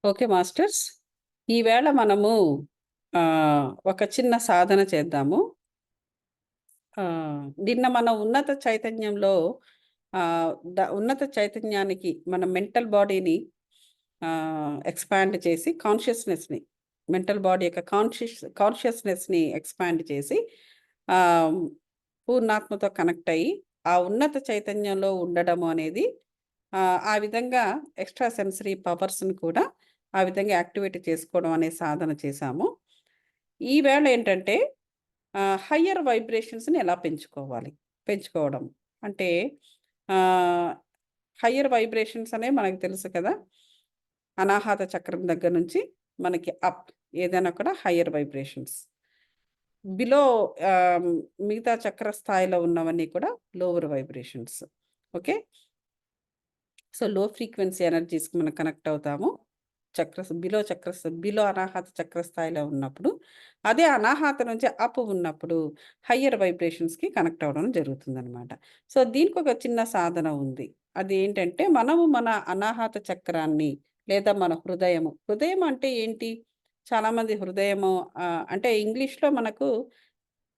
Okay masters. ఈవేళ మనము ఒక చిన్న సాధన చేద్దాము. నిన్న మన ఉన్నత చైతన్యంలో ఉన్నత చైతన్యానికి మన మెంటల్ బాడీని ఎక్స్పాండ్ చేసి కాన్షియస్నెస్ని మెంటల్ బాడీ యొక్క కాన్షియస్నెస్ని ఎక్స్పాండ్ చేసి ఆహ్, పూర్ణాత్మతో కనెక్ట్ అయ్యి ఆ ఉన్నత చైతన్యంలో ఉండడము అనేది ఆ విధంగా ఎక్స్ట్రా సెన్సరీ పవర్స్ని కూడా ఆ విధంగా యాక్టివేట్ చేసుకోవడం అనే సాధన చేశాము. ఈవేళ ఏంటంటే హయ్యర్ వైబ్రేషన్స్‌ని ఎలా పెంచుకోవడం. అంటే ఆహ్, హయ్యర్ వైబ్రేషన్స్ అనేవి మనకు తెలుసు కదా! అనాహత చక్రం దగ్గర నుంచి మనకి అప్ ఏదైనా కూడా హయ్యర్ వైబ్రేషన్స్. బిలో ఆహ్, మిగతా చక్ర స్థాయిలో ఉన్నవన్నీ కూడా లోవర్ వైబ్రేషన్స్. ఓకే. సో, లో ఫ్రీక్వెన్సీ ఎనర్జీస్‌కి మనం కనెక్ట్ అవుతాము. బిలో అనాహత చక్ర స్థాయిలో ఉన్నప్పుడు, అదే అనాహత నుంచి అప్ ఉన్నప్పుడు హయ్యర్ వైబ్రేషన్స్‌కి కనెక్ట్ అవ్వడం జరుగుతుందనమాట. సో, దీనికొక చిన్న సాధన ఉంది. అదేంటంటే, మనము మన అనాహత చక్రాన్ని లేదా మన హృదయం అంటే ఏంటి? చాలామంది హృదయము అంటే ఇంగ్లీష్‌లో మనకు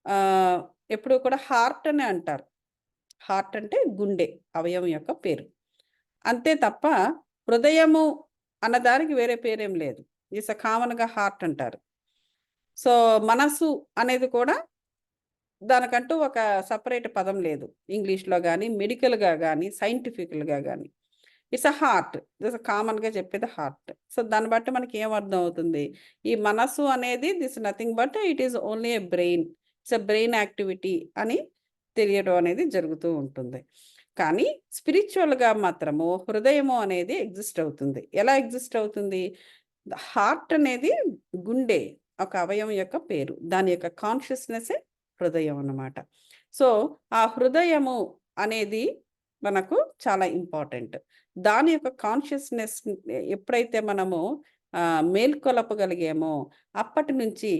ఆహ్, ఎప్పుడూ కూడా హార్ట్ అనే అంటారు. హార్ట్ అంటే గుండె, అవయవం యొక్క పేరు. అంతే తప్ప హృదయము అన్నదానికి వేరే పేరేం లేదు. కామన్‌గా హార్ట్ అంటారు. సో, మనసు అనేది కూడా దానికంటూ ఒక సెపరేట్ పదం లేదు. ఇంగ్లీష్‌లో గాని, మెడికల్‌గా గాని, సైంటిఫికల్‌గా గాని. హార్ట్. కామన్‌గా చెప్పేది హార్ట్. సో, దాన్ని బట్టి మనకేం అర్థం అవుతుంది? ఈ మనసు అనేది nothing but it is only a brain. Brain activity అని తెలియడం అనేది జరుగుతూ ఉంటుంది. కానీ స్పిరిచ్యువల్‌గా మాత్రము హృదయము అనేది ఎగ్జిస్ట్ అవుతుంది. ఎలా ఎగ్జిస్ట్ అవుతుంది? హార్ట్ అనేది గుండె, ఒక అవయవం యొక్క పేరు. దాని యొక్క కాన్షియస్‌నెస్సే హృదయం అన్నమాట. సో, ఆ హృదయము అనేది మనకు చాలా ఇంపార్టెంట్. దాని యొక్క కాన్షియస్‌నెస్ ఎప్పుడైతే మనము మేల్కొలపగలిగామో, అప్పటి నుంచి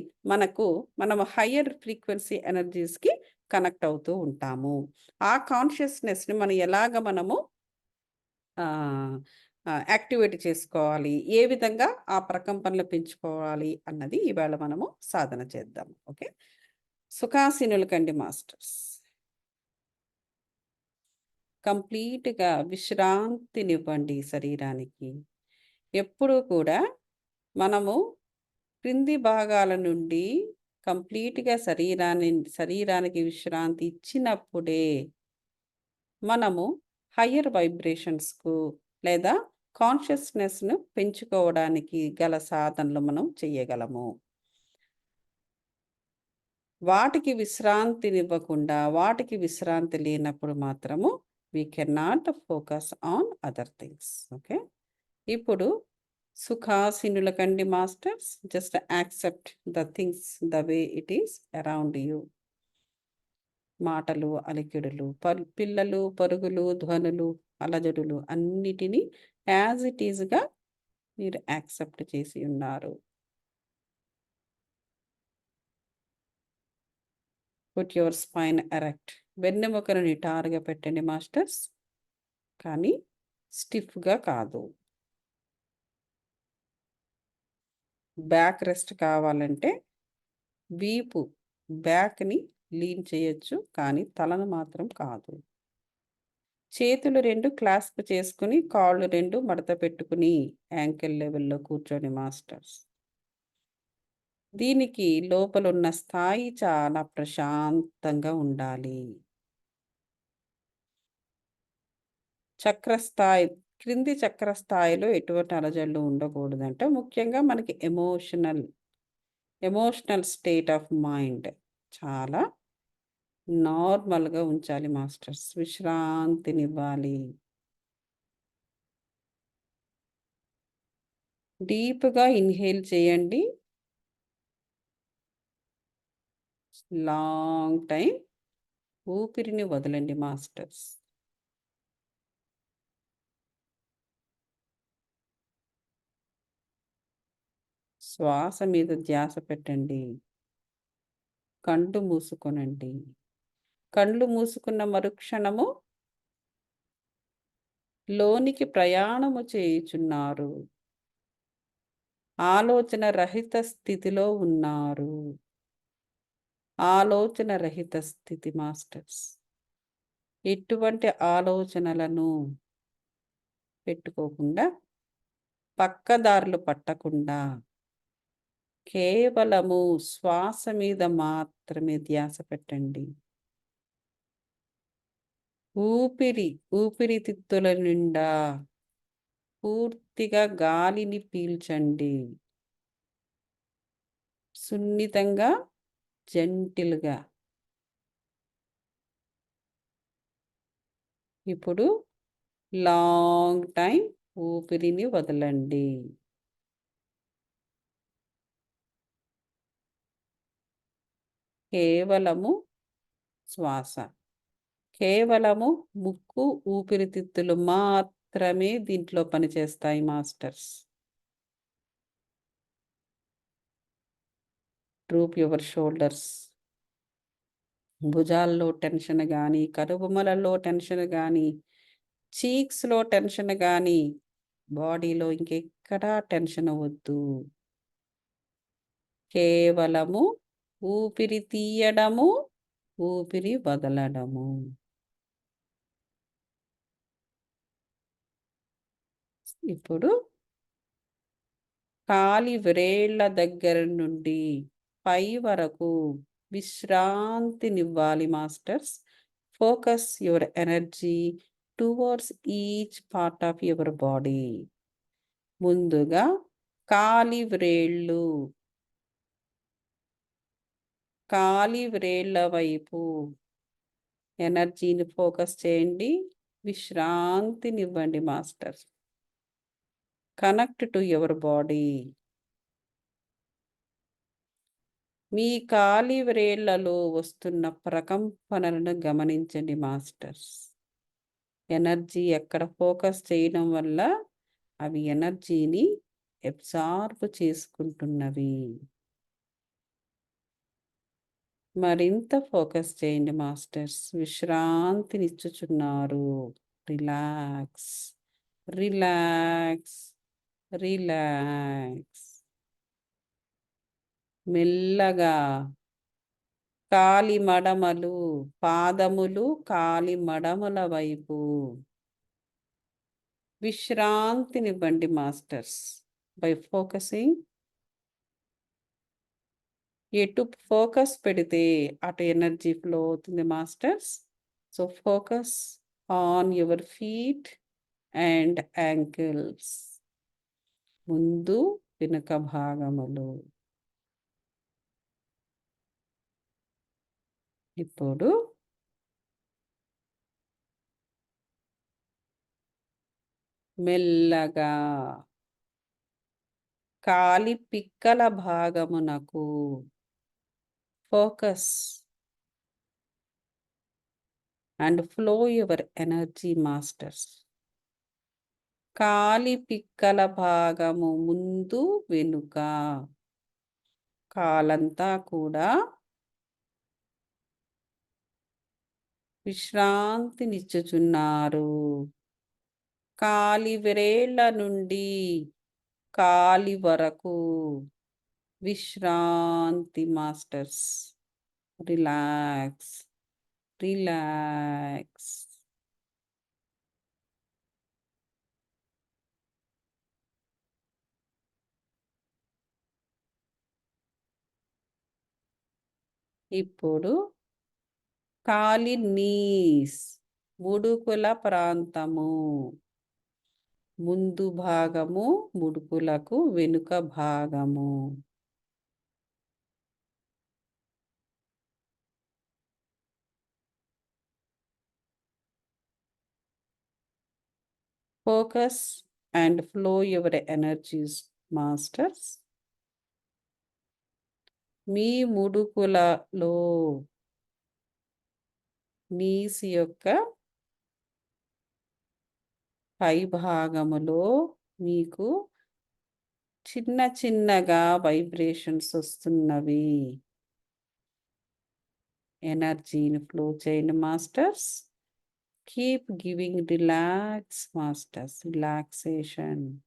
మనము హయ్యర్ ఫ్రీక్వెన్సీ ఎనర్జీస్‌కి కనెక్ట్ అవుతూ ఉంటాము. ఆ కాన్షియస్‌నెస్‌ని మనము ఆహ్, యాక్టివేట్ చేసుకోవాలి. ఏ విధంగా ఆ ప్రకంపనలు పెంచుకోవాలి అన్నది ఇవాళ మనము సాధన చేద్దాం. ఓకే. సుఖాసీనులకండి మాస్టర్స్. కంప్లీట్‌గా విశ్రాంతినివ్వండి శరీరానికి. ఎప్పుడూ కూడా మనము క్రింది భాగాల నుండి కంప్లీట్‌గా శరీరానికి విశ్రాంతి ఇచ్చినప్పుడే మనము హయ్యర్ వైబ్రేషన్స్‌కు లేదా కాన్షియస్‌నెస్‌ను పెంచుకోవడానికి గల సాధనలు మనం చెయ్యగలము. వాటికి విశ్రాంతి లేనప్పుడు మాత్రము we can not focus on other things. Okay. ఇప్పుడు సుఖాసీనులకండి masters. Just accept the things the way it is around you. మాటలు, అలికిడులు, పిల్లలు, పరుగులు, ధ్వనులు, అలజడులు అన్నిటిని యాజ్ ఇట్ ఈస్‌గా మీరు యాక్సెప్ట్ చేసి ఉన్నారు. Put your spine erect. వెన్నెముకను నిటారుగా పెట్టండి మాస్టర్స్. కానీ స్టిఫ్‌గా కాదు. బ్యాక్ రెస్ట్ కావాలంటే వీపు, బ్యాక్‌ని లీన్ చేయొచ్చు. కానీ తలను మాత్రం కాదు. చేతులు 2 క్లాస్ప్ చేసుకొని, కాళ్ళు 2 మడత పెట్టుకుని యాంకిల్ లెవెల్‌లో కూర్చోండి మాస్టర్స్. దీనికి లోపలున్న స్థాయి చాలా ప్రశాంతంగా ఉండాలి. చక్రస్థాయి క్రింది చక్రస్థాయిలో ఎటువంటి అలజడులు ఉండకూడదంటే, ముఖ్యంగా మనకి ఎమోషనల్ స్టేట్ ఆఫ్ మైండ్ చాలా నార్మల్‌గా ఉంచాలి మాస్టర్స్. విశ్రాంతినివ్వాలి. డీప్‌గా ఇన్‌హేల్ చేయండి. లాంగ్ టైమ్ ఊపిరిని వదలండి మాస్టర్స్. శ్వాస మీద ధ్యాస పెట్టండి. కళ్ళు మూసుకోనండి. కళ్ళు మూసుకున్న మరుక్షణము లోనికి ప్రయాణము చేయుచున్నారు. ఆలోచన రహిత స్థితిలో ఉన్నారు. ఆలోచన రహిత స్థితి మాస్టర్స్. ఎటువంటి ఆలోచనలను పెట్టుకోకుండా, పక్కదారులు పట్టకుండా, కేవలము శ్వాస మీద మాత్రమే ధ్యాస పెట్టండి. ఊపిరితిత్తుల నిండా పూర్తిగా గాలిని పీల్చండి. సున్నితంగా, జెంటిల్‌గా. ఇప్పుడు లాంగ్ టైమ్ ఊపిరిని వదలండి. కేవలము శ్వాస. కేవలము ముక్కు, ఊపిరితిత్తులు మాత్రమే దీంట్లో పనిచేస్తాయి మాస్టర్స్. Droop your shoulders. భుజాల్లో టెన్షన్ గానీ, కనుబొమ్మలలో టెన్షన్ గానీ, చీక్స్‌లో టెన్షన్ గానీ, బాడీలో ఇంకెక్కడా టెన్షన్ వద్దు. కేవలము ఊపిరి తీయడము, ఊపిరి వదలడము. ఇప్పుడు కాలి వ్రేళ్ళ దగ్గర నుండి పై వరకు విశ్రాంతినివ్వాలి masters. Focus your energy towards each part of your body. ముందుగా కాలి వ్రేళ్ళు, కాలి వ్రేళ్ళ వైపు ఎనర్జీని ఫోకస్ చేయండి. విశ్రాంతినివ్వండి masters. Connect to your body. మీ కాలి వ్రేళ్లలో వస్తున్న ప్రకంపనలను గమనించండి మాస్టర్స్. ఎనర్జీ ఎక్కడ ఫోకస్ చేయడం వల్ల అవి ఎనర్జీని అబ్సార్బ్ చేసుకుంటున్నవి. మరింత ఫోకస్ చేయండి మాస్టర్స్. విశ్రాంతినిచ్చుచున్నారు. Relax, relax, relax. మెల్లగా కాలి మడమలు, పాదములు కాలి మడమల వైపు విశ్రాంతినివ్వండి మాస్టర్స్. బై ఫోకసింగ్, ఎటు ఫోకస్ పెడితే అటు ఎనర్జీ ఫ్లో అవుతుంది masters. So focus on your feet and ankles. ముందు వెనుక భాగములు. ఇప్పుడు మెల్లగా కాలి పిక్కల భాగమునకు focus and flow your energy masters. కాలి పిక్కల భాగము ముందు వెనుక కాలంతా కూడా విశ్రాంతినిచ్చుచున్నారు. కాలి వ్రేళ్ళ నుండి కాలి వరకు విశ్రాంతి మాస్టర్స్. Relax, relax. ఇప్పుడు కాలి నీస్, ముడుకుల ప్రాంతము. ముందు భాగము ముడుకులకు వెనుక భాగము. Focus and flow your energies masters. మీ ముడుకులలో నీస్ యొక్క పై భాగములో మీకు చిన్న చిన్నగా వైబ్రేషన్స్ వస్తున్నవి. ఎనర్జీని ఫ్లో చేయండి masters. Keep giving relax masters. Relaxation.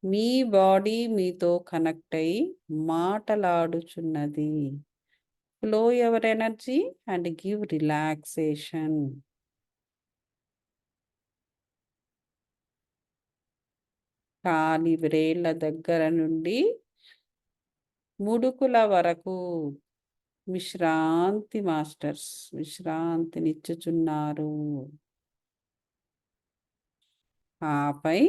మీ బాడీ మీతో కనెక్ట్ అయ్యి మాటలాడుచున్నది. Flow your energy and give relaxation. కాలి వ్రేళ్ళ దగ్గర నుండి ముడుకుల వరకు విశ్రాంతి మాస్టర్స్ విశ్రాంతినిచ్చుచున్నారు. ఆపై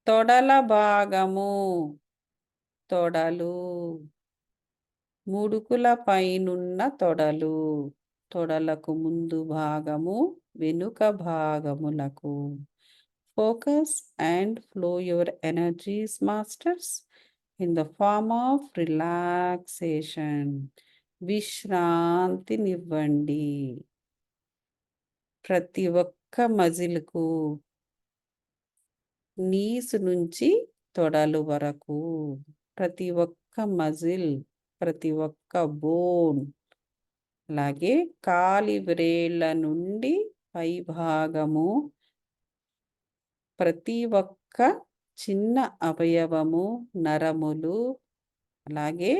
తొడల భాగము, తొడలు, ముడుకుల పైనున్న తొడలు, తొడలకు ముందు భాగము, వెనుక భాగములకు. Focus and flow your energies, masters, in the form of relaxation. విశ్రాంతినివ్వండి. ప్రతి ఒక్క మజిల్కు, నీసు నుంచి తొడలు వరకు, ప్రతి ఒక్క మజిల్, ప్రతి ఒక్క బోన్, అలాగే కాలి వ్రేళ్ళ నుండి పై భాగము, ప్రతి ఒక్క చిన్న అవయవము, నరములు, అలాగే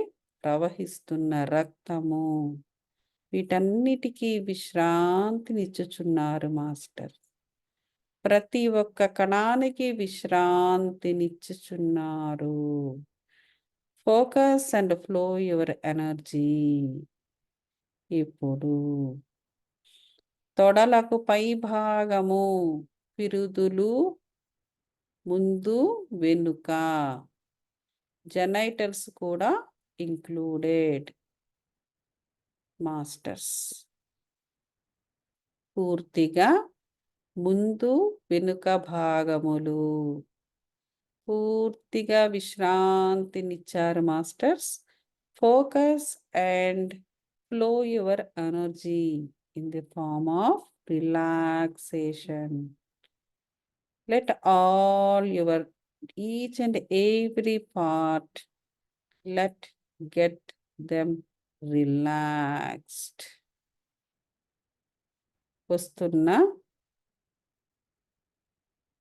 ప్రవహిస్తున్న రక్తము, వీటన్నిటికీ విశ్రాంతినిచ్చుచున్నారు మాస్టర్. ప్రతి ఒక్క కణానికి విశ్రాంతినిచ్చుచున్నారు. Focus and flow your energy. ఇప్పుడు తొడలకు పై భాగము, పిరుదులు, ముందు వెనుక, జెనైటల్స్ కూడా ఇంక్లూడెడ్ మాస్టర్స్. పూర్తిగా ముందు వెనుక భాగములు పూర్తిగా విశ్రాంతినిచ్చారు masters. Focus and flow your energy in the form of relaxation. Let all your each and every part, let get them relaxed. వస్తున్న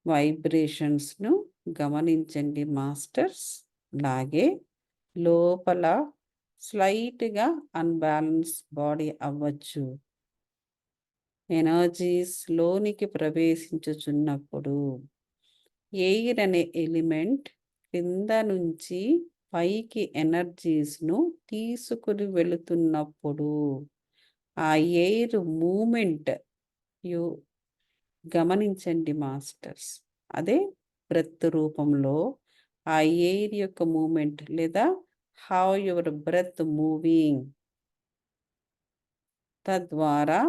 వైబ్రేషన్స్ను గమనించండి మాస్టర్స్. అలాగే లోపల స్లైట్గా అన్బ్యాలెన్స్ బాడీ అవ్వచ్చు. ఎనర్జీస్ లోనికి ప్రవేశించుచున్నప్పుడు ఎయిర్ అనే ఎలిమెంట్ కింద నుంచి పైకి ఎనర్జీస్ను తీసుకుని వెళుతున్నప్పుడు ఆ ఎయిర్ మూమెంట్ గమనించండి మాస్టర్స్. అదే బ్రెత్ రూపంలో ఆ ఎయిర్ యొక్క మూమెంట్, లేదా హౌ యువర్ బ్రెత్ మూవింగ్, తద్వారా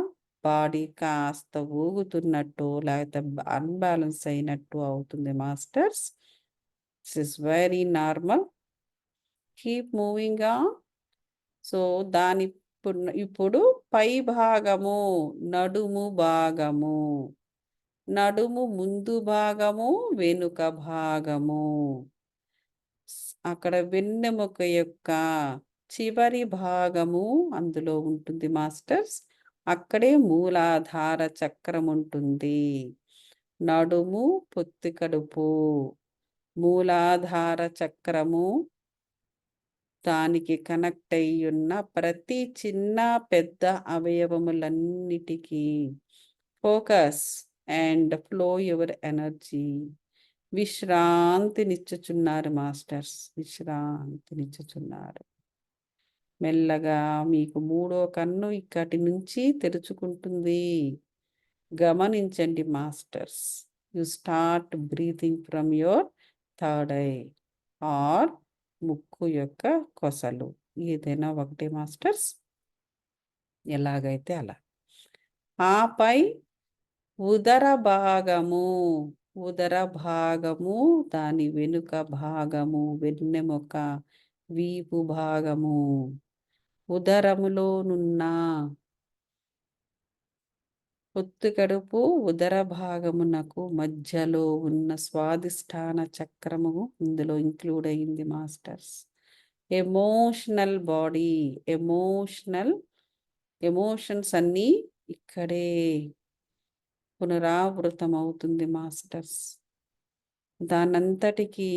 బాడీ కాస్త ఊగుతున్నట్టు లేకపోతే అన్బ్యాలెన్స్ అయినట్టు అవుతుంది masters. This is very normal. Keep moving on. So ఇప్పుడు పై భాగము, నడుము భాగము, నడుము ముందు భాగము, వెనుక భాగము, అక్కడ వెన్నెముక యొక్క చివరి భాగము అందులో ఉంటుంది మాస్టర్స్. అక్కడే మూలాధార చక్రం ఉంటుంది. నడుము, పొత్తి కడుపు, మూలాధార చక్రము, దానికి కనెక్ట్ అయ్యి ఉన్న ప్రతి చిన్న పెద్ద అవయవములన్నిటికీ focus and flow your energy. విశ్రాంతినిచ్చుచున్నారు మాస్టర్స్, విశ్రాంతినిచ్చుచున్నారు. మెల్లగా మీకు మూడో కన్ను ఇక్కడి నుంచి తెరుచుకుంటుంది. గమనించండి masters. You start breathing from your third eye or ముక్కు యొక్క కొసలు, ఏదైనా ఒకటే మాస్టర్స్, ఎలాగైతే అలా. ఆపై ఉదర భాగము, ఉదర భాగము, దాని వెనుక భాగము, వెన్నెముక, వీపు భాగము, ఉదరములోనున్న పొత్తి కడుపు, ఉదర భాగమునకు మధ్యలో ఉన్న స్వాదిష్టాన చక్రము ఇందులో ఇంక్లూడ్ అయింది మాస్టర్స్. ఎమోషనల్ బాడీ, ఎమోషన్స్ అన్నీ ఇక్కడే పునరావృతం అవుతుంది మాస్టర్స్. దానంతటికీ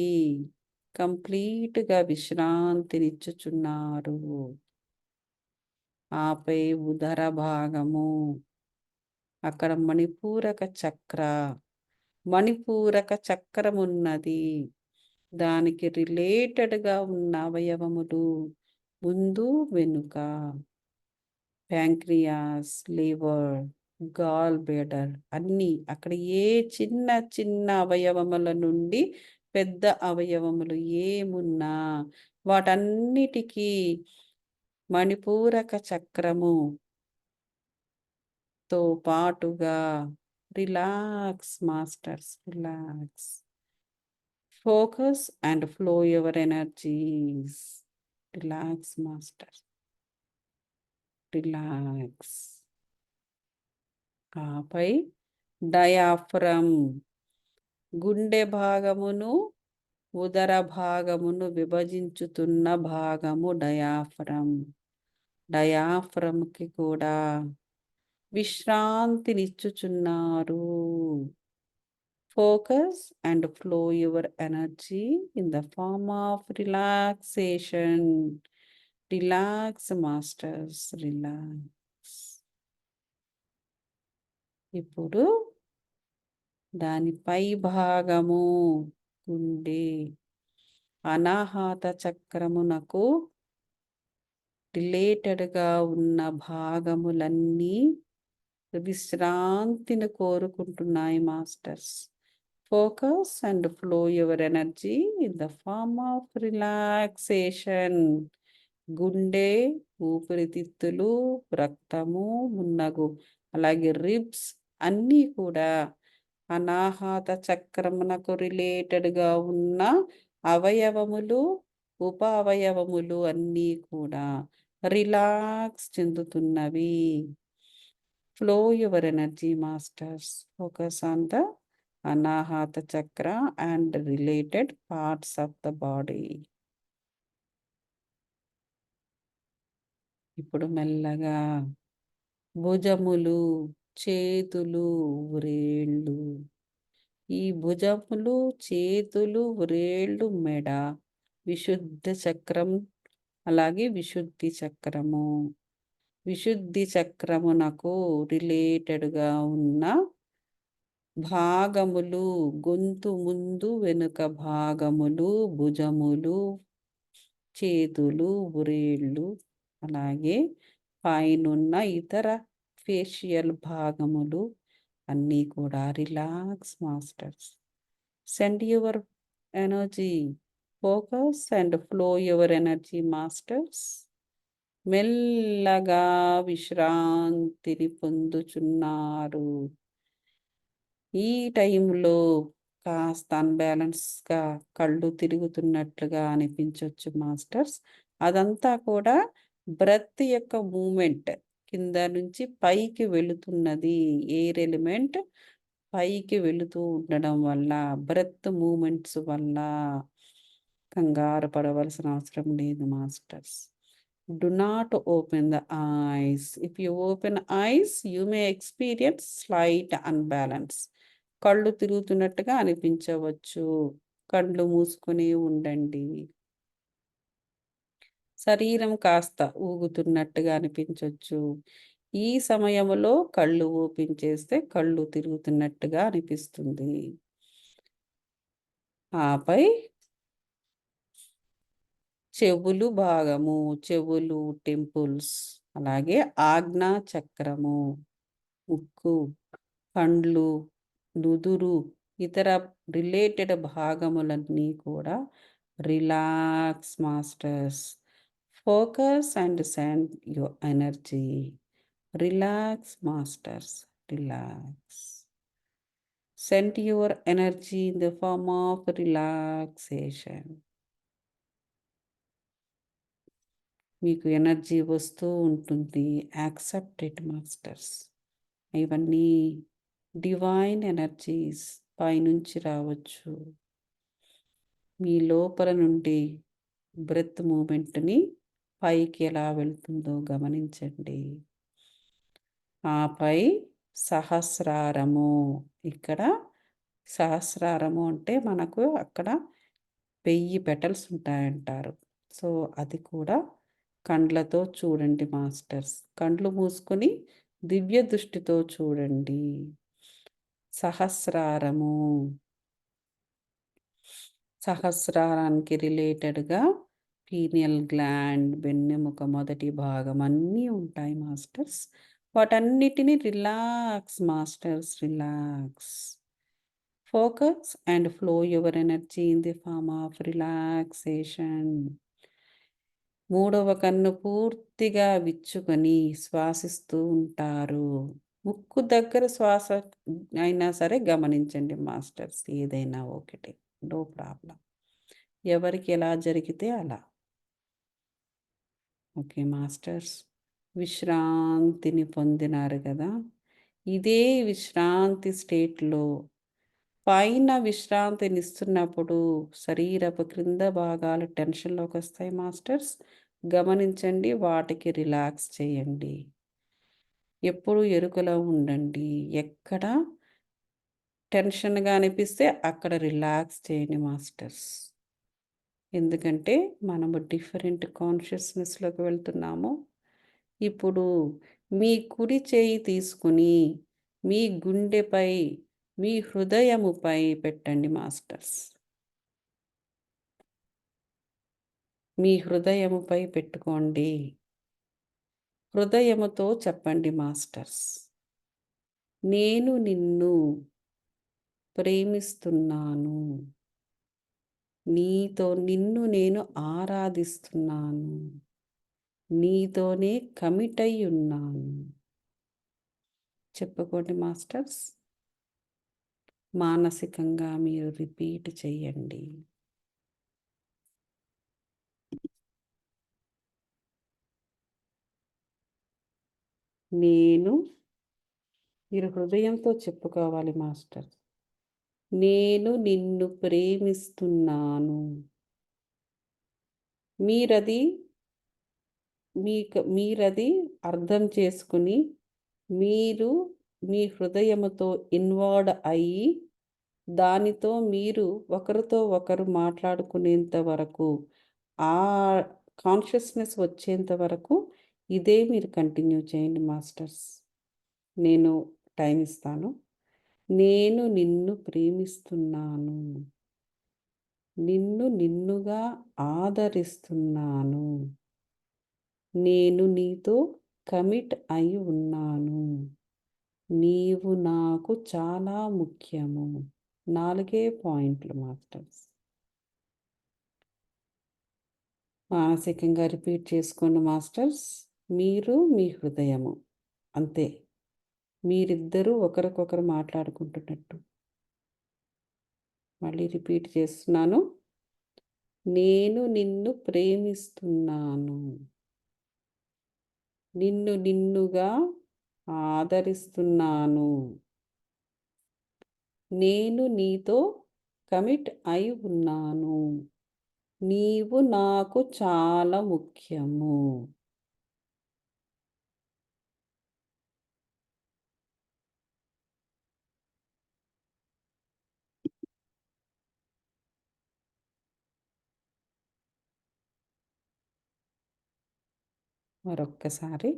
కంప్లీట్‌గా విశ్రాంతినిచ్చుచున్నారు. ఆపై ఉదర భాగము, అక్కడ మణిపూరక చక్రమున్నది. దానికి రిలేటెడ్‌గా ఉన్న అవయవములు ముందు, వెనుక, ప్యాంక్రియాస్, లివర్, గాల్ బ్లాడర్ అన్నీ. అక్కడ ఏ చిన్న చిన్న అవయవముల నుండి పెద్ద అవయవములు ఏమున్నా వాటన్నిటికీ మణిపూరక చక్రముతో పాటుగా relax masters, relax. Focus and flow your energies. Relax masters, relax. ఆపై డయాఫ్రమ్, గుండె భాగమును, ఉదర భాగమును విభజించుతున్న భాగము డయాఫ్రమ్. డయాఫ్రమ్‌కి కూడా విశ్రాంతినిచ్చుచున్నారు. Focus and flow your energy in the form of relaxation. Relax masters, relax. ఇప్పుడు దాని పై భాగము గుండె, అనాహత చక్రమునకు రిలేటెడ్‌గా ఉన్న భాగములన్నీ విశ్రాంతిని కోరుకుంటున్నాయి masters. Focus and flow your energy in the form of relaxation. గుండె, ఊపిరితిత్తులు, రక్తము, మున్నగు అలాగే రిబ్స్ అన్నీ కూడా అనాహత చక్రమునకు రిలేటెడ్‌గా ఉన్న అవయవములు, ఉప అవయవములు అన్నీ కూడా రిలాక్స్ చెందుతున్నవి. Flow your energy masters. Focus on the Anahata chakra and related parts of the body. ఇప్పుడు మెల్లగా భుజములు, చేతులు, వ్రేళ్ళు. ఈ భుజములు, చేతులు, వ్రేళ్ళు, మెడ, విశుద్ధ చక్రం, అలాగే విశుద్ధి చక్రము. విశుద్ధి చక్రమునకు రిలేటెడ్‌గా ఉన్న భాగములు, గొంతు ముందు, వెనుక భాగములు, భుజములు, చేతులు, వ్రేళ్ళు, అలాగే పైనున్న ఇతర ఫేషియల్ భాగములు అన్నీ కూడా relax masters. Send your energy, focus and flow your energy masters. మెల్లగా విశ్రాంతిని పొందుచున్నారు. ఈ టైంలో కాస్త అన్‌బ్యాలెన్స్‌గా కళ్ళు తిరుగుతున్నట్లుగా అనిపించొచ్చు మాస్టర్స్. అదంతా కూడా బ్రెత్ యొక్క మూవ్‌మెంట్. కింద నుంచి పైకి వెళుతున్నది. ఎయిర్ ఎలిమెంట్ పైకి వెళుతూ ఉండడం వల్ల, బ్రెత్ మూవ్‌మెంట్స్ వల్ల కంగారు పడవలసిన అవసరం లేదు masters. Do not open the eyes. If you open eyes, you may experience slight unbalance. కళ్ళు తిరుగుతున్నట్టుగా అనిపించవచ్చు. కళ్ళు మూసుకొని ఉండండి. శరీరం కాస్త ఊగుతున్నట్టుగా అనిపించొచ్చు. ఈ సమయంలో కళ్ళు ఓపెన్ చేస్తే కళ్ళు తిరుగుతున్నట్టుగా అనిపిస్తుంది. ఆపై చెవులు భాగము, చెవులు, టెంపుల్స్, అలాగే ఆజ్ఞా చక్రము, ముక్కు, కండ్లు, నుదురు, ఇతర రిలేటెడ్ భాగములన్నీ కూడా relax masters. Focus and send your energy. Relax masters, relax. Send your energy in the form of relaxation. మీకు ఎనర్జీ వస్తూ ఉంటుంది. Accept it masters. ఇవన్నీ డివైన్ ఎనర్జీస్ పైనుంచి రావచ్చు. మీ లోపల నుండి బ్రెత్ మూమెంట్‌ని పైకి ఎలా వెళ్తుందో గమనించండి. ఆపై సహస్రారము. ఇక్కడ సహస్రారము అంటే మనకు అక్కడ 1000 పెటల్స్ ఉంటాయంటారు. సో, అది కూడా కండ్లతో చూడండి మాస్టర్స్. కండ్లు మూసుకొని దివ్య దృష్టితో చూడండి. సహస్రారము. సహస్రారానికి రిలేటెడ్‌గా పీనియల్ గ్లాండ్, వెన్నెముక మొదటి భాగం అన్నీ ఉంటాయి మాస్టర్స్. వాటన్నిటిని relax masters, relax. Focus and flow your energy in the form of relaxation. మూడవ కన్ను పూర్తిగా విచ్చుకొని శ్వాసిస్తూ ఉంటారు. ముక్కు దగ్గర శ్వాస అయినా సరే గమనించండి మాస్టర్స్. ఏదైనా ఒకటే. No problem. ఎవరికి ఎలా జరిగితే అలా. Okay masters. విశ్రాంతిని పొందినారు గదా! ఇదే విశ్రాంతి స్టేట్‌లో పైన విశ్రాంతినిస్తున్నప్పుడు శరీరపు క్రింద భాగాలు టెన్షన్‌లోకొస్తాయి మాస్టర్స్. గమనించండి. వాటికి రిలాక్స్ చేయండి. ఎప్పుడూ ఎరుకలో ఉండండి. ఎక్కడ టెన్షన్‌గా అనిపిస్తే అక్కడ రిలాక్స్ చేయండి మాస్టర్స్. ఎందుకంటే మనము డిఫరెంట్ కాన్షియస్‌నెస్‌లోకి వెళ్తున్నాము. ఇప్పుడు మీ కుడి చేయి తీసుకొని మీ గుండెపై, మీ హృదయముపై పెట్టండి మాస్టర్స్. మీ హృదయముపై పెట్టుకోండి. హృదయముతో చెప్పండి మాస్టర్స్. నేను నిన్ను ప్రేమిస్తున్నాను. నిన్ను నేను ఆరాధిస్తున్నాను. నీతోనే కమిట్ అయ్యి ఉన్నాను. చెప్పుకోండి మాస్టర్స్. మానసికంగా మీరు రిపీట్ చేయండి. నేను మీరు హృదయంతో చెప్పుకోవాలి మాస్టర్. నేను నిన్ను ప్రేమిస్తున్నాను. మీరది మీరది అర్థం చేసుకుని, మీరు మీ హృదయముతో ఇన్వాల్వ్ అయ్యి, దానితో మీరు ఒకరితో ఒకరు మాట్లాడుకునేంత వరకు, ఆ కాన్షియస్‌నెస్ వచ్చేంత వరకు ఇదే మీరు కంటిన్యూ చేయండి మాస్టర్స్. నేను టైమ్ ఇస్తాను. నేను నిన్ను ప్రేమిస్తున్నాను. నిన్నుగా ఆదరిస్తున్నాను. నేను నీతో కమిట్ అయి ఉన్నాను. నీవు నాకు చాలా ముఖ్యము. 4 పాయింట్లు మాస్టర్స్. మానసికంగా రిపీట్ చేసుకోండి మాస్టర్స్. మీరు మీ హృదయము. అంతే. మీరిద్దరూ ఒకరికొకరు మాట్లాడుకుంటున్నట్టు. మళ్ళీ రిపీట్ చేస్తున్నాను. నేను నిన్ను ప్రేమిస్తున్నాను. నిన్నుగా ఆదరిస్తున్నాను. నేను నీతో కమిట్ అయి ఉన్నాను. నీవు నాకు చాలా ముఖ్యము. మరొక్కసారి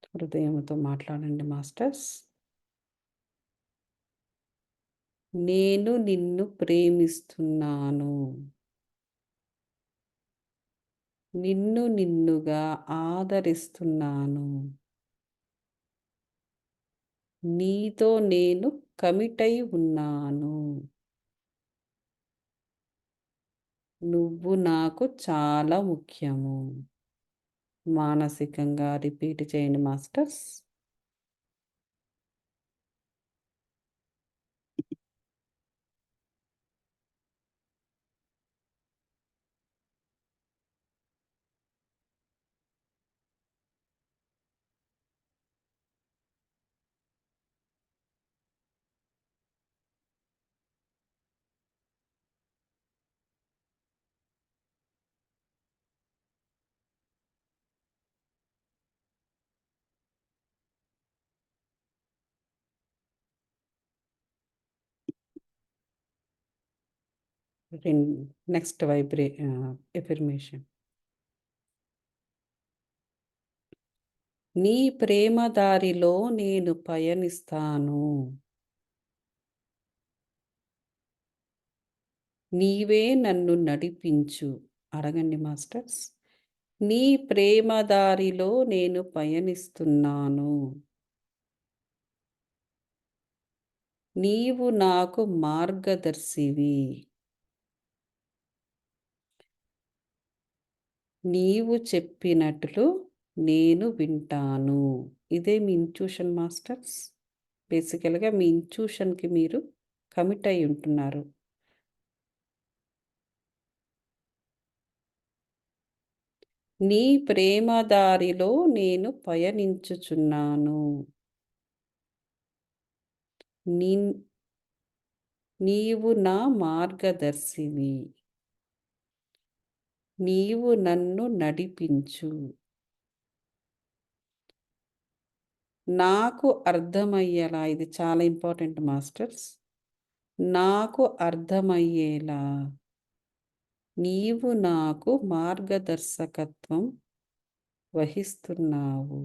హృదయముతో మాట్లాడండి మాస్టర్స్. నేను నిన్ను ప్రేమిస్తున్నాను. నిన్నుగా ఆదరిస్తున్నాను. నీతో నేను కమిట్ అయి ఉన్నాను. నువ్వు నాకు చాలా ముఖ్యము. మానసికంగా రిపీట్ చేయండి మాస్టర్స్. రెన్ next affirmation. నీ ప్రేమ దారిలో నేను పయనిస్తాను. నీవే నన్ను నడిపించు. అడగండి మాస్టర్స్. నీ ప్రేమ దారిలో నేను పయనిస్తున్నాను. నీవు నాకు మార్గదర్శివి. నీవు చెప్పినట్లు నేను వింటాను. ఇదే మీ ఇంట్యూషన్ మాస్టర్స్. బేసికల్‌గా మీ ఇంట్యూషన్‌కి మీరు కమిట్ అయ్యి ఉంటున్నారు. నీ ప్రేమ దారిలో నేను పయనించుచున్నాను. నిన్ నీవు నా మార్గదర్శివి. నీవు నన్ను నడిపించు. నాకు అర్థమయ్యేలా ఇది చాలా ఇంపార్టెంట్ మాస్టర్స్. నాకు అర్థమయ్యేలా నీవు నాకు మార్గదర్శకత్వం వహిస్తున్నావు.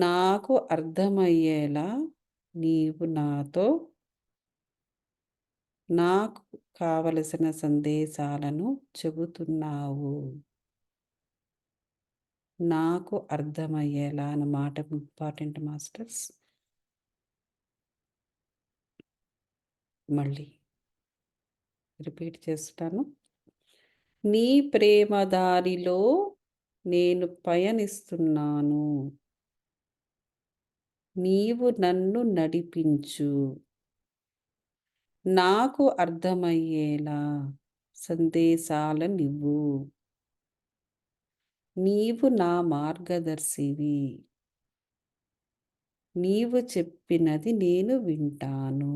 నాకు అర్థమయ్యేలా నీవు నాతో నాకు కావలసిన సందేశాలను చెబుతున్నావు. నాకు అర్థమయ్యేలా అన్న మాట ఇంపార్టెంట్ మాస్టర్స్. మళ్ళీ రిపీట్ చేస్తాను. నీ ప్రేమ దారిలో నేను పయనిస్తున్నాను. నీవు నన్ను నడిపించు. నాకు అర్థమయ్యేలా సందేశాలనివ్వు. నీవు నా మార్గదర్శివి. నీవు చెప్పినది నేను వింటాను.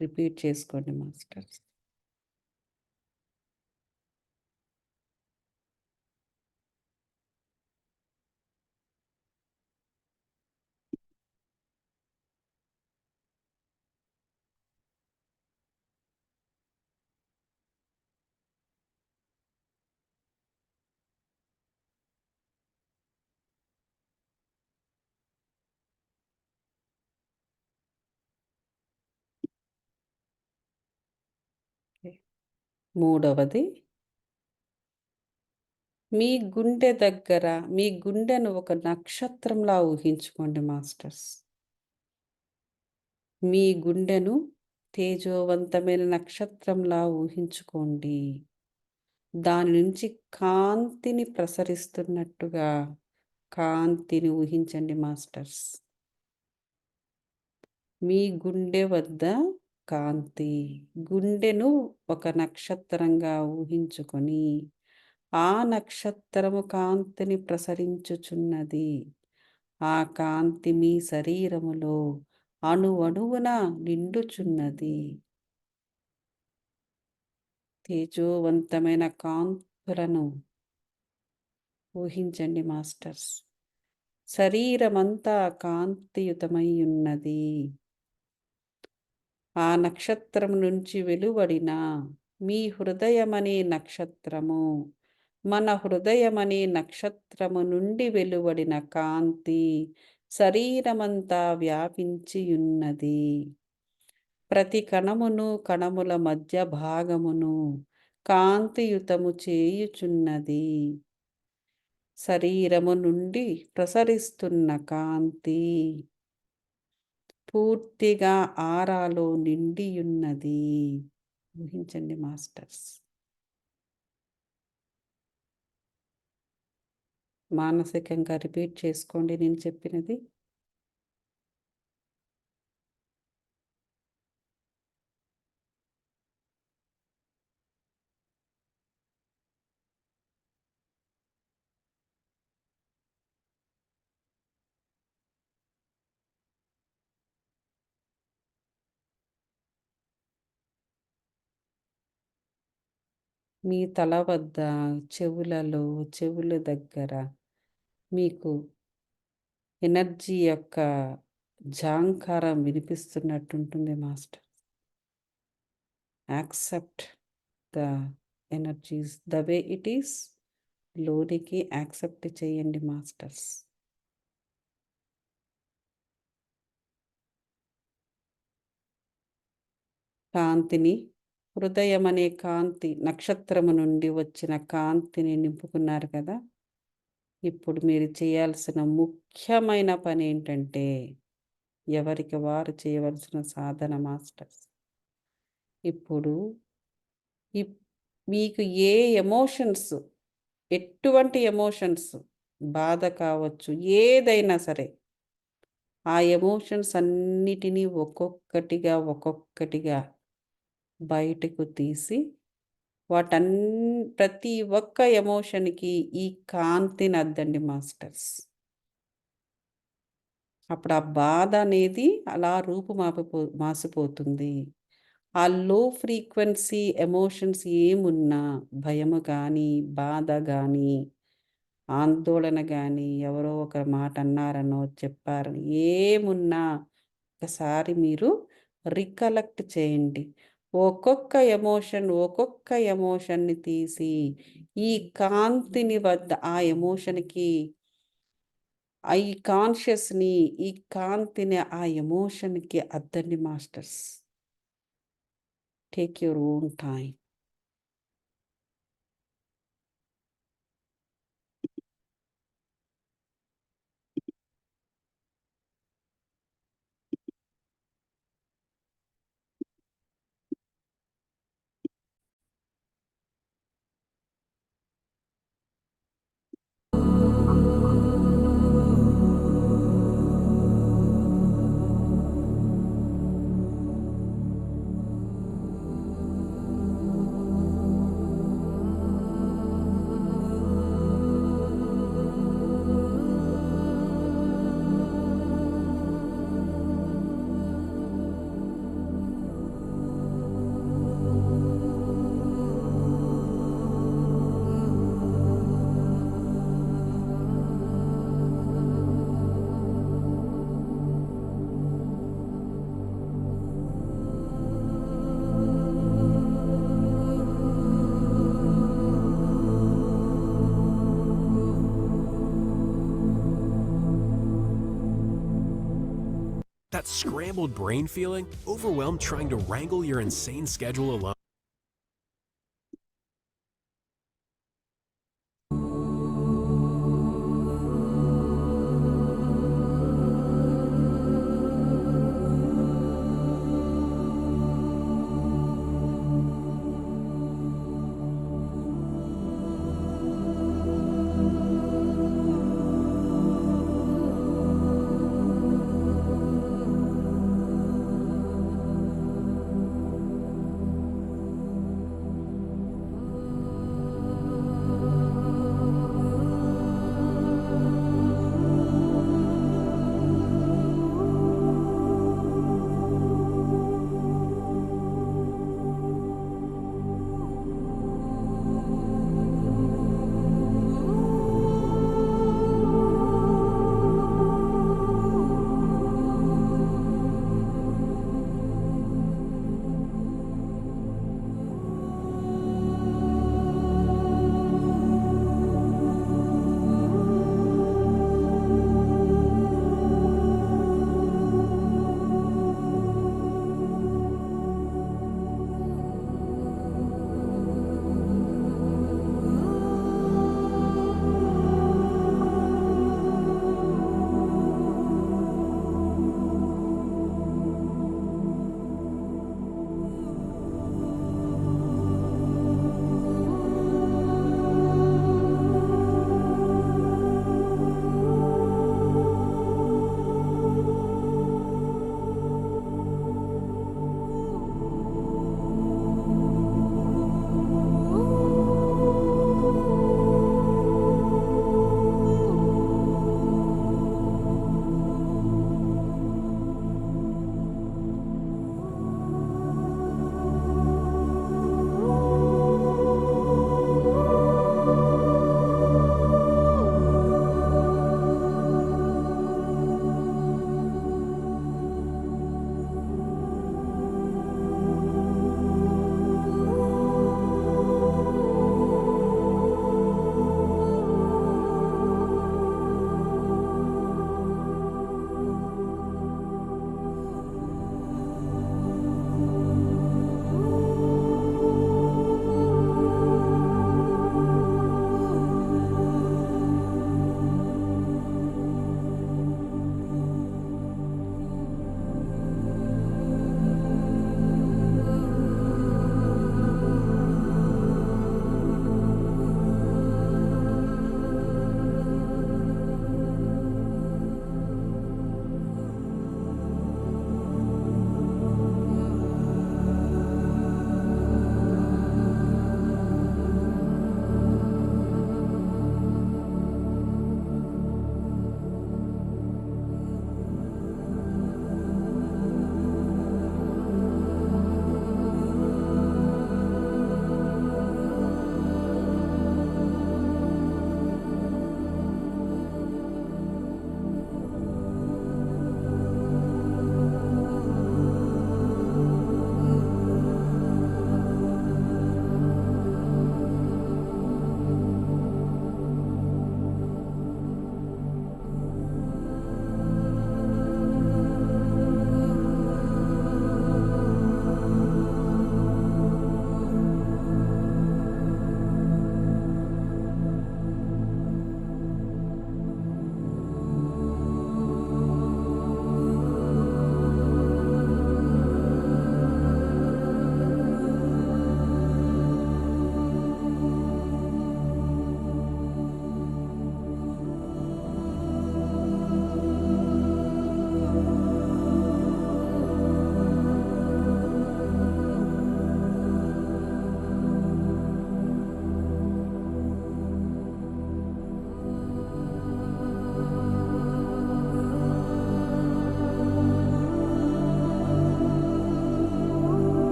రిపీట్ చేసుకోండి మాస్టర్స్. మూడవది, మీ గుండె దగ్గర మీ గుండెను ఒక నక్షత్రంలా ఊహించుకోండి మాస్టర్స్. మీ గుండెను తేజోవంతమైన నక్షత్రంలా ఊహించుకోండి. దాని నుంచి కాంతిని ప్రసరిస్తున్నట్టుగా కాంతిని ఊహించండి మాస్టర్స్. మీ గుండె వద్ద కాంతి. గుండెను ఒక నక్షత్రంగా ఊహించుకొని ఆ నక్షత్రము కాంతిని ప్రసరించుచున్నది. ఆ కాంతి మీ శరీరములో అణువణువున నిండుచున్నది. తేజోవంతమైన కాంతులను ఊహించండి మాస్టర్స్. శరీరమంతా కాంతియుతమై ఉన్నది. ఆ నక్షత్రం నుంచి వెలువడిన మీ హృదయమనే నక్షత్రము, మన హృదయమనే నక్షత్రము నుండి వెలువడిన కాంతి శరీరమంతా వ్యాపించి ఉన్నది. ప్రతి కణమును కణముల మధ్య భాగమును కాంతియుతము చేయుచున్నది. శరీరము నుండి ప్రసరిస్తున్న కాంతి పూర్తిగా ఆరాలో నిండియున్నది. ఊహించండి మాస్టర్స్. మానసికంగా రిపీట్ చేసుకోండి నేను చెప్పినది. మీ తల వద్ద, చెవుల దగ్గర మీకు ఎనర్జీ యొక్క జాంకారం వినిపిస్తున్నట్టుంటుంది master. Accept the energies the way it is. లోనికి యాక్సెప్ట్ చేయండి మాస్టర్స్. కాంతిని, హృదయం అనే కాంతి, నక్షత్రము నుండి వచ్చిన కాంతిని నింపుకున్నారు కదా. ఇప్పుడు మీరు చేయాల్సిన ముఖ్యమైన పని ఏంటంటే, ఎవరికి వారు చేయవలసిన సాధన మాస్టర్స్. ఇప్పుడు మీకు ఏ ఎమోషన్స్, ఎటువంటి ఎమోషన్స్, బాధ కావచ్చు, ఏదైనా సరే, ఆ ఎమోషన్స్ అన్నిటినీ ఒక్కొక్కటిగా బయటకు తీసి ప్రతి ఒక్క ఎమోషన్కి ఈ కాంతిని అద్దండి మాస్టర్స్. అప్పుడు ఆ బాధ అనేది అలా మాసిపోతుంది. ఆ లో ఫ్రీక్వెన్సీ ఎమోషన్స్ ఏమున్నా, భయము కానీ, బాధ కానీ, ఆందోళన కానీ, ఎవరో ఒక మాట అన్నారనో చెప్పారని ఏమున్నా ఒకసారి మీరు రికలెక్ట్ చేయండి. ఒక్కొక్క ఎమోషన్ని తీసి ఈ కాంతిని వద్ద ఆ ఎమోషన్కి ఈ కాన్షియస్ని, ఈ కాంతిని ఆ ఎమోషన్కి అద్దండి masters. Take your own time. That scrambled brain feeling? Overwhelmed trying to wrangle your insane schedule alone?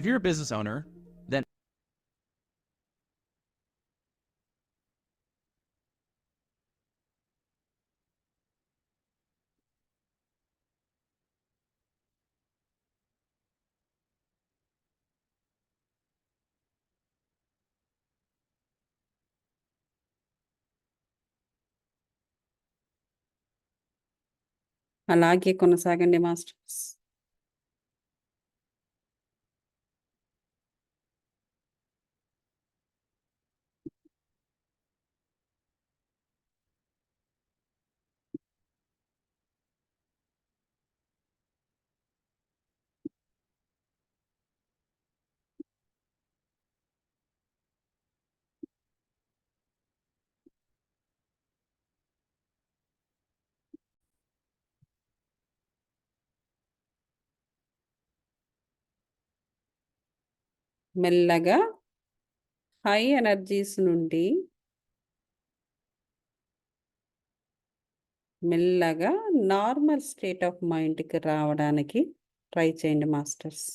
you're a business owner, then అలాగే కొనసాగండి మాస్టర్స్. మెల్లగా హై ఎనర్జీస్ నుండి మెల్లగా నార్మల్ స్టేట్ ఆఫ్ మైండ్‌కి రావడానికి ట్రై చేయండి masters.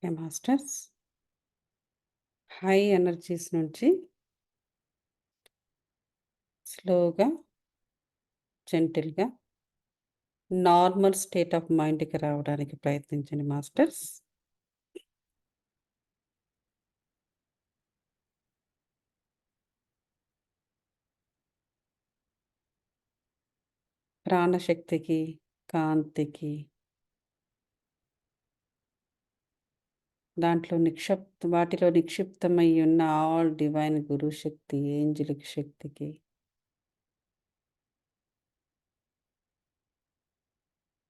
Okay masters. High energies నుంచి స్లోగా, జెంటిల్‌గా normal state of మైండ్‌కి రావడానికి ప్రయత్నించండి మాస్టర్స్. ప్రాణశక్తికి, కాంతికి, వాటిలో నిక్షిప్తమై ఉన్న ఆల్ డివైన్ గురు శక్తి, ఏంజెలిక్ శక్తికి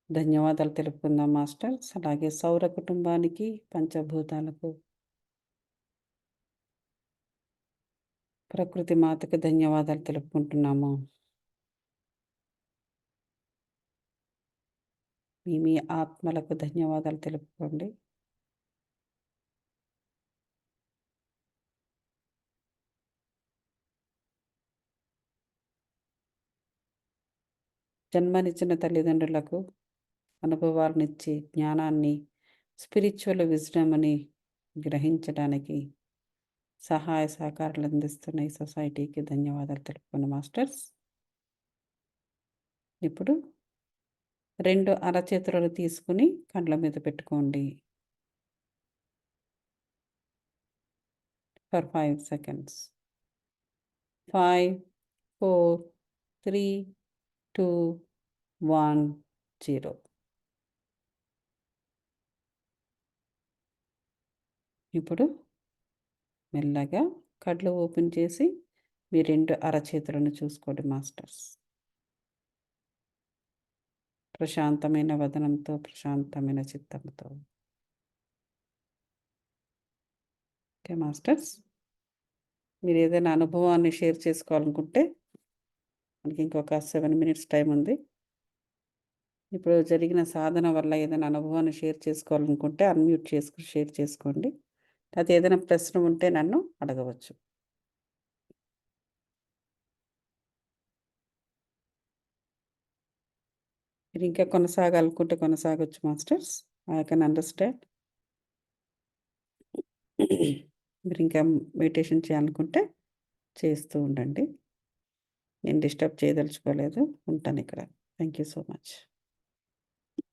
ధన్యవాదాలు తెలుపుకుందాం మాస్టర్స్. అలాగే సౌర కుటుంబానికి, పంచభూతాలకు, ప్రకృతి మాతకు ధన్యవాదాలు తెలుపుకుంటున్నాము. మీ ఆత్మలకు ధన్యవాదాలు తెలుపుకోండి. జన్మనిచ్చిన తల్లిదండ్రులకు అనుభవాలనిచ్చి, జ్ఞానాన్ని, స్పిరిచువల్ విజ్డమ్‌ని గ్రహించడానికి సహాయ సహకారాలు అందిస్తున్న ఈ సొసైటీకి ధన్యవాదాలు తెలుపుకోండి మాస్టర్స్. ఇప్పుడు 2 అరచేతులను తీసుకొని కండ్ల మీద పెట్టుకోండి. For 5 seconds. 5, 4, 3, 2, 1, 0. ఇప్పుడు మెల్లగా కళ్ళు ఓపెన్ చేసి మీ 2 అరచేతులను చూసుకోండి మాస్టర్స్. ప్రశాంతమైన వదనంతో, ప్రశాంతమైన చిత్తంతో. Okay masters. మీరు ఏదైనా అనుభవాన్ని షేర్ చేసుకోవాలనుకుంటే మనకి ఇంకొక 7 మినిట్స్ టైం ఉంది. ఇప్పుడు జరిగిన సాధన వల్ల ఏదైనా అనుభవాన్ని షేర్ చేసుకోవాలనుకుంటే అన్‌మ్యూట్ చేసుకొని షేర్ చేసుకోండి. లేతే ఏదైనా ప్రశ్న ఉంటే నన్ను అడగవచ్చు. మీరు ఇంకా కొనసాగాలనుకుంటే కొనసాగొచ్చు మాస్టర్స్. I can understand. మీరు ఇంకా మెడిటేషన్ చేయాలనుకుంటే చేస్తూ ఉండండి. నేను డిస్టర్బ్ చేయదలుచుకోలేదు. ఉంటానిక్కడ. Thank you so much.